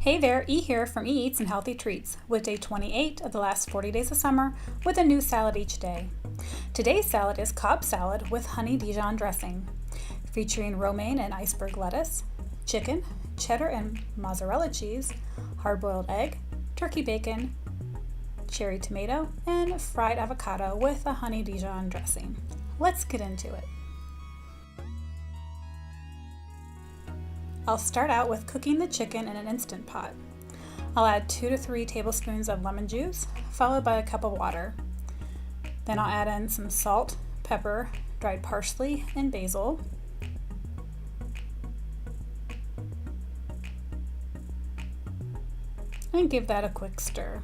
Hey there, E here from eEats and Healthy Treats with day 28 of the last 40 days of summer with a new salad each day. Today's salad is Cobb salad with honey Dijon dressing, featuring romaine and iceberg lettuce, chicken, cheddar and mozzarella cheese, hard-boiled egg, turkey bacon, cherry tomato, and fried avocado with a honey Dijon dressing. Let's get into it. I'll start out with cooking the chicken in an Instant Pot. I'll add 2 to 3 tablespoons of lemon juice, followed by a cup of water. Then I'll add in some salt, pepper, dried parsley, and basil. And give that a quick stir.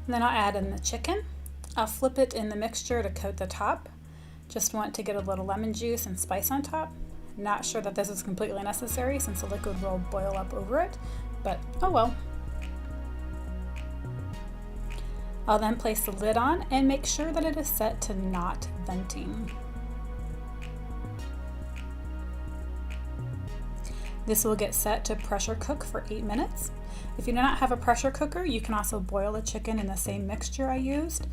And then I'll add in the chicken. I'll flip it in the mixture to coat the top. Just want to get a little lemon juice and spice on top. Not sure that this is completely necessary since the liquid will boil up over it, but oh well. I'll then place the lid on and make sure that it is set to not venting. This will get set to pressure cook for 8 minutes. If you do not have a pressure cooker, you can also boil the chicken in the same mixture I used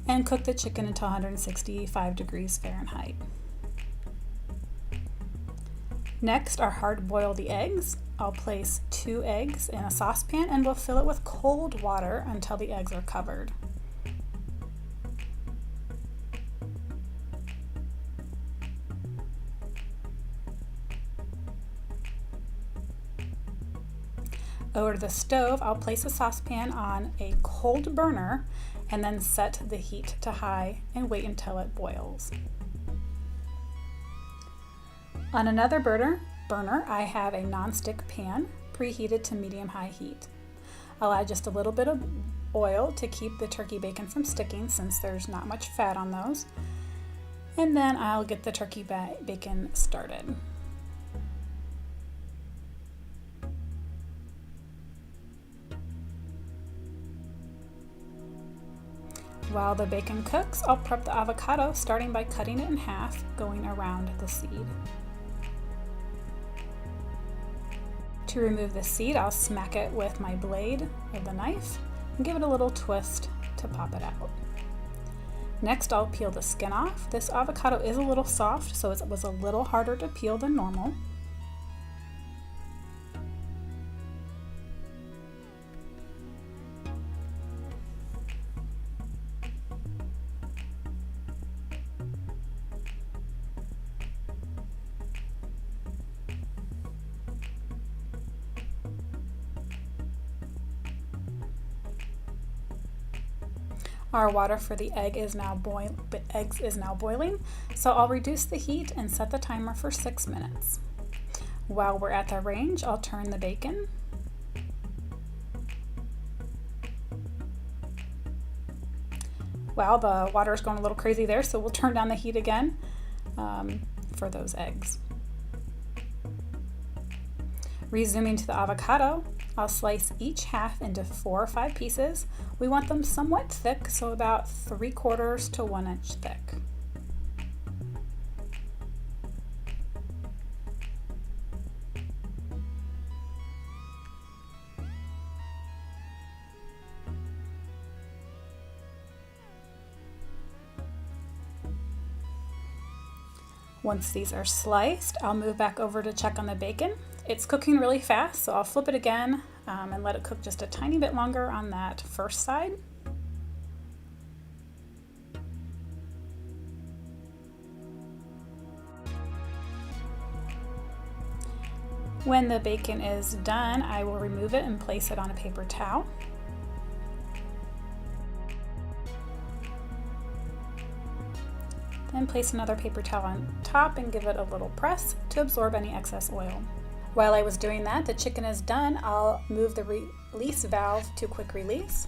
and cook the chicken until 165 degrees Fahrenheit. Next are hard-boil the eggs. I'll place 2 eggs in a saucepan and we'll fill it with cold water until the eggs are covered. Over the stove, I'll place a saucepan on a cold burner and then set the heat to high and wait until it boils. On another burner, I have a non-stick pan preheated to medium-high heat. I'll add just a little bit of oil to keep the turkey bacon from sticking since there's not much fat on those. And then I'll get the turkey bacon started. While the bacon cooks, I'll prep the avocado, starting by cutting it in half, going around the seed. To remove the seed, I'll smack it with my blade of the knife and give it a little twist to pop it out. Next, I'll peel the skin off. This avocado is a little soft, so it was a little harder to peel than normal. Our water for the eggs is now boiling, so I'll reduce the heat and set the timer for 6 minutes. While we're at the range, I'll turn the bacon. Wow, the water is going a little crazy there, so we'll turn down the heat again for those eggs. Resuming to the avocado, I'll slice each half into 4 or 5 pieces. We want them somewhat thick, so about 3/4 to 1 inch thick. Once these are sliced, I'll move back over to check on the bacon. It's cooking really fast, so I'll flip it again and let it cook just a tiny bit longer on that first side. When the bacon is done, I will remove it and place it on a paper towel. Then place another paper towel on top and give it a little press to absorb any excess oil. While I was doing that, the chicken is done. I'll move the release valve to quick release.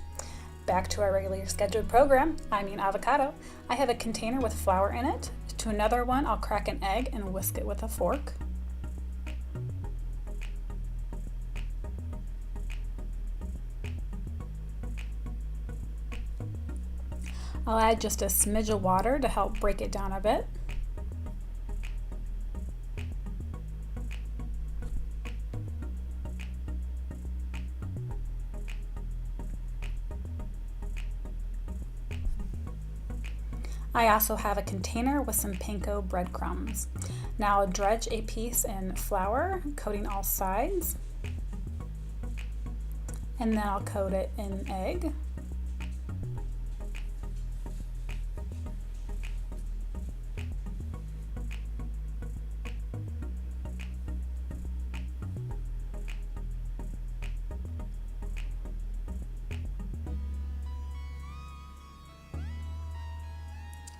Back to our regularly scheduled program, avocado. I have a container with flour in it. To another one, I'll crack an egg and whisk it with a fork. I'll add just a smidge of water to help break it down a bit. I also have a container with some panko breadcrumbs. Now I'll dredge a piece in flour, coating all sides, and then I'll coat it in egg.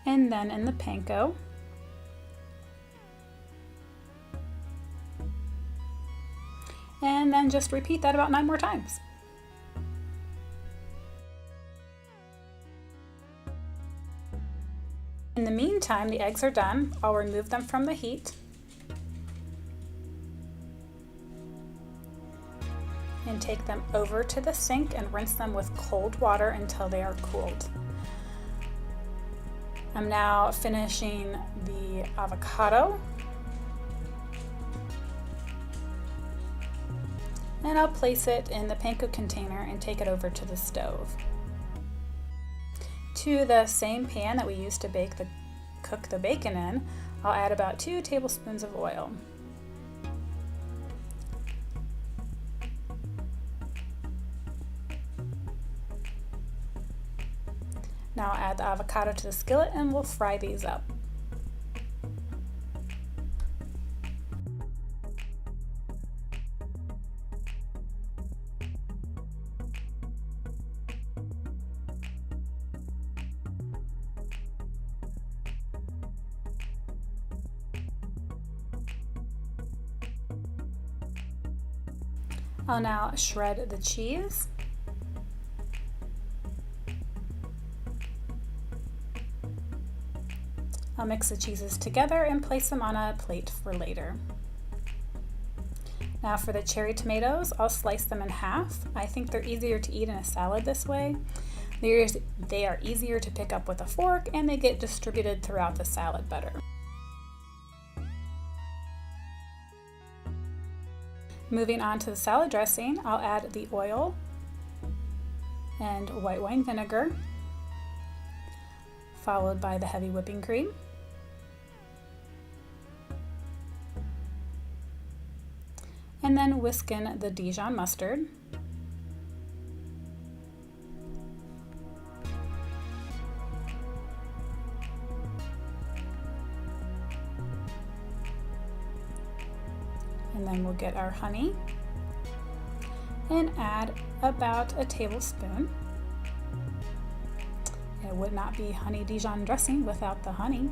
And then in the panko. And then just repeat that about 9 more times. In the meantime, the eggs are done. I'll remove them from the heat and take them over to the sink and rinse them with cold water until they are cooled. I'm now finishing the avocado, and I'll place it in the panko container and take it over to the stove. To the same pan that we used to cook the bacon in, I'll add about 2 tablespoons of oil. Now I'll add the avocado to the skillet and we'll fry these up. I'll now shred the cheese. I'll mix the cheeses together and place them on a plate for later. Now for the cherry tomatoes, I'll slice them in half. I think they're easier to eat in a salad this way. They are easier to pick up with a fork and they get distributed throughout the salad better. Moving on to the salad dressing, I'll add the oil and white wine vinegar, followed by the heavy whipping cream. And then whisk in the Dijon mustard. And then we'll get our honey and add about a tablespoon. It would not be honey Dijon dressing without the honey.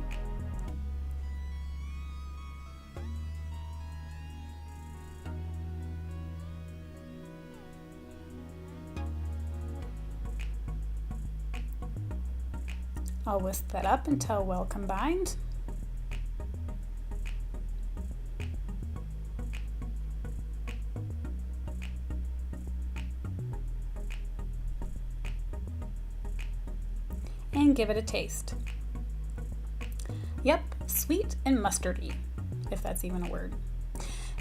I'll whisk that up until well combined. And give it a taste. Yep, sweet and mustardy, if that's even a word.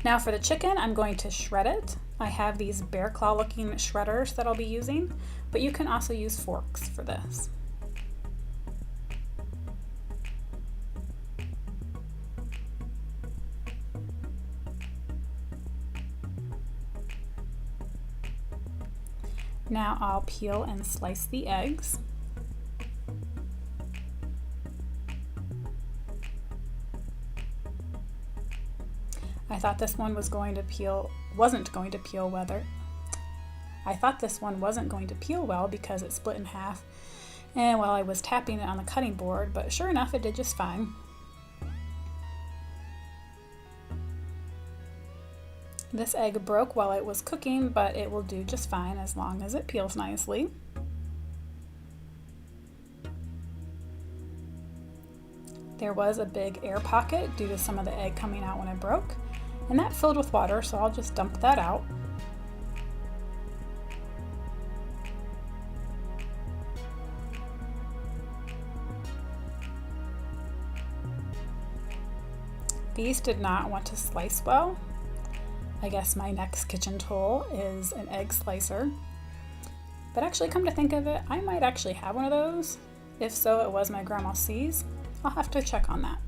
Now for the chicken, I'm going to shred it. I have these bear claw looking shredders that I'll be using, but you can also use forks for this. Now I'll peel and slice the eggs. I thought this one wasn't going to peel well because it split in half and while I was tapping it on the cutting board, but sure enough it did just fine. This egg broke while it was cooking, but it will do just fine as long as it peels nicely. There was a big air pocket due to some of the egg coming out when it broke, and that filled with water, so I'll just dump that out. These did not want to slice well. I guess my next kitchen tool is an egg slicer. But actually, come to think of it, I might actually have one of those. If so, it was my Grandma C's. I'll have to check on that.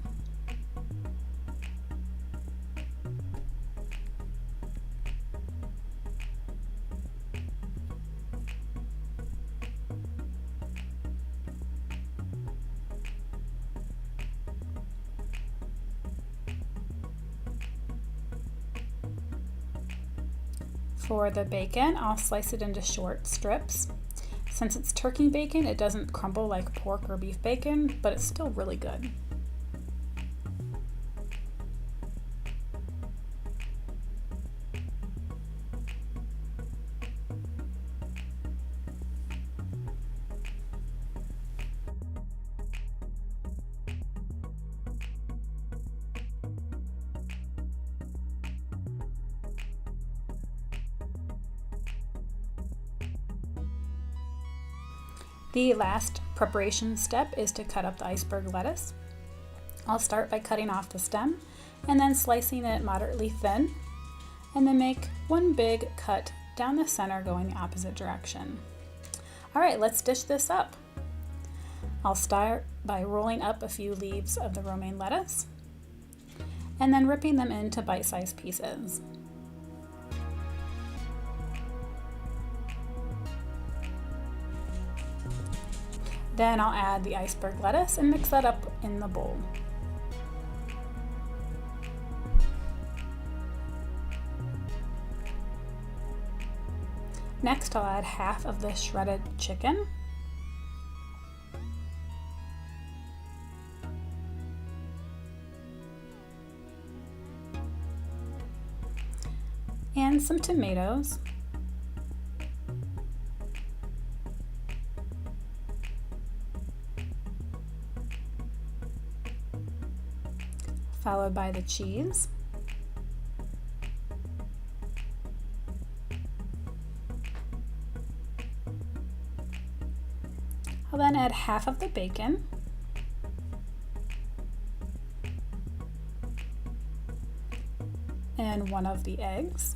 For the bacon, I'll slice it into short strips. Since it's turkey bacon, it doesn't crumble like pork or beef bacon, but it's still really good. The last preparation step is to cut up the iceberg lettuce. I'll start by cutting off the stem and then slicing it moderately thin, and then make one big cut down the center going the opposite direction. All right, let's dish this up. I'll start by rolling up a few leaves of the romaine lettuce and then ripping them into bite-sized pieces. Then I'll add the iceberg lettuce and mix that up in the bowl. Next, I'll add half of the shredded chicken. And some tomatoes. Followed by the cheese. I'll then add half of the bacon. And one of the eggs.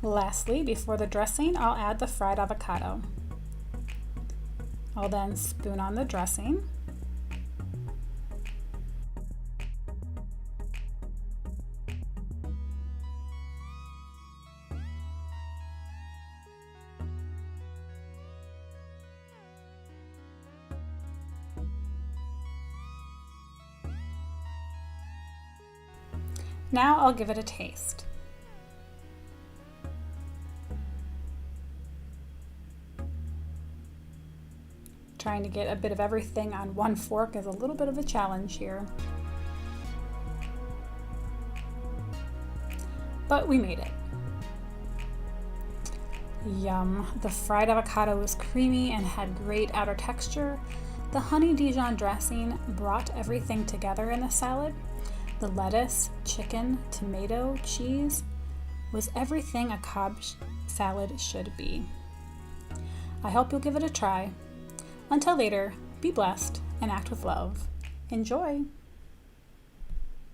Lastly, before the dressing, I'll add the fried avocado. I'll then spoon on the dressing. Now I'll give it a taste. Trying to get a bit of everything on one fork is a little bit of a challenge here. But we made it. Yum! The fried avocado was creamy and had great outer texture. The honey Dijon dressing brought everything together in the salad. The lettuce, chicken, tomato, cheese was everything a Cobb salad should be. I hope you'll give it a try. Until later, be blessed and act with love. Enjoy!